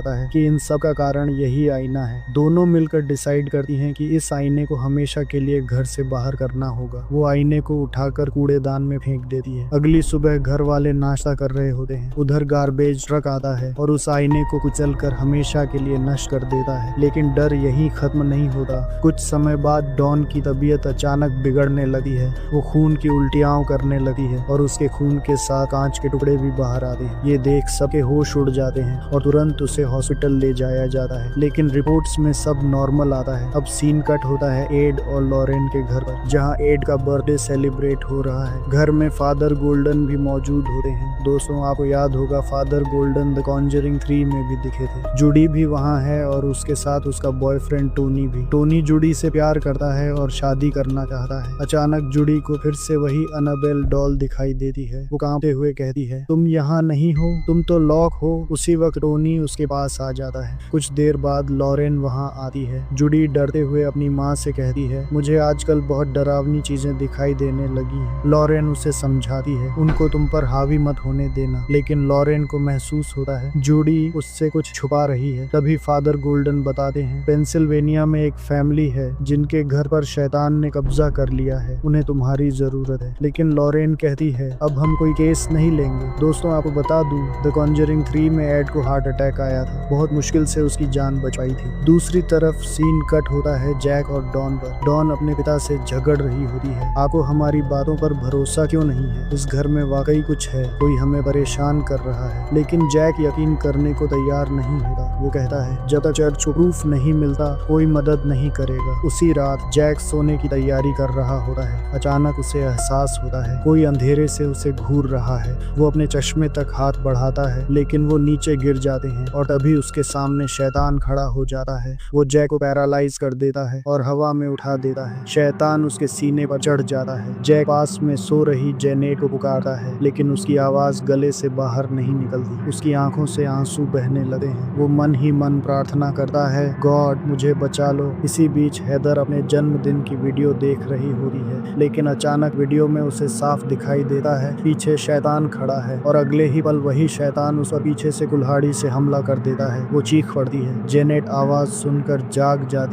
जाता है कि इन सब का कारण यही आईना है। दोनों मिलकर डिसाइड करती हैं कि इस आईने को हमेशा के लिए घर से बाहर करना होगा। वो आईने को उठाकर कूड़ेदान में फेंक देती है। अगली सुबह घर वाले नाश्ता कर रहे होते हैं। उधर गार्बेज ट्रक आता है और उस आईने को कुचलकर हमेशा के लिए नष्ट कर देता है। लेकिन डर यही खत्म नहीं होता। कुछ समय बाद डॉन की तबीयत अचानक बिगड़ने लगी है। वो खून की उल्टियां करने लगी है और उसके खून के साथ कांच के टुकड़े भी बाहर आते हैं। ये देख सबके होश उड़ जाते हैं और तुरंत उसे हॉस्पिटल ले जाया जाता है। लेकिन रिपोर्ट्स में सब नॉर्मल आता है। अब सीन कट होता है एड और लॉरेन के घर पर, जहाँ एड का बर्थडे सेलिब्रेट हो रहा है। घर में फादर गोल्डन भी मौजूद होते हैं। दोस्तों, आपको याद होगा फादर गोल्डन द कॉन्जरिंग 3 में भी दिखे थे। जूडी भी वहाँ है और उसके साथ उसका बॉयफ्रेंड टोनी भी। टोनी जूडी से प्यार करता है और शादी करना चाहता है। अचानक जूडी को फिर से वही अनाबेल डॉल दिखाई देती है। वो कांपते हुए कहती है, तुम यहाँ नहीं हो, तुम तो लॉक हो। उसी वक्त टोनी उसके पास आ जाता है। कुछ देर बाद लॉरेन वहाँ आती है। जूडी डरते हुए अपनी माँ से कहती है, मुझे आजकल बहुत डरावनी चीजें दिखाई देने लगी हैं। लॉरेन उसे समझाती है, उनको तुम पर हावी मत होने देना। लेकिन लॉरेन को महसूस होता है जूडी उससे कुछ छुपा रही है। तभी फादर गोल्डन बताते हैं, पेंसिल्वेनिया में एक फैमिली है जिनके घर पर शैतान ने कब्जा कर लिया है। उन्हें तुम्हारी जरूरत है। लेकिन लॉरेन कहती है, अब हम कोई केस नहीं लेंगे। दोस्तों, आपको बता दूं, द कॉन्जरिंग 3 में एड को हार्ट अटैक आया था। बहुत मुश्किल से उसकी जान बच पाई थी। दूसरी तरफ सीन कट होता है जैक और डॉन पर। डॉन अपने पिता से झगड़ रही होती है। आपको हमारी बातों पर भरोसा क्यों नहीं है? इस घर में वाकई कुछ है, कोई हमें परेशान कर रहा है। लेकिन जैक यकीन करने को तैयार नहीं होता। वो कहता है, जब तक चर्च को प्रूफ नहीं मिलता कोई मदद नहीं करेगा। उसी रात जैक सोने की तैयारी कर रहा होता है। अचानक उसे एहसास होता है कोई अंधेरे से उसे घूर रहा है। वो अपने चश्मे तक हाथ बढ़ाता है लेकिन वो नीचे गिर जाते हैं और तभी उसके सामने शैतान खड़ा हो जाता है। वो जैक को पैरालाइज कर देता है और हवा में उठा देता है। शैतान उसके सीने पर चढ़ जाता है। जैक पास में सो रही जेनेट को पुकारता है लेकिन उसकी आवाज गले से बाहर नहीं निकलती। उसकी आंखों से आंसू बहने लगे हैं। वो मन ही मन प्रार्थना करता है, गॉड मुझे बचा लो। इसी बीच हैदर अपने जन्मदिन की वीडियो देख रही होती है लेकिन अचानक वीडियो में उसे साफ दिखाई देता है पीछे शैतान खड़ा है और अगले ही पल वही शैतान उस पर पीछे से कुल्हाड़ी से हमला कर देता है। वो चीख पड़ती है। जेनेट आवाज सुनकर जाग जाती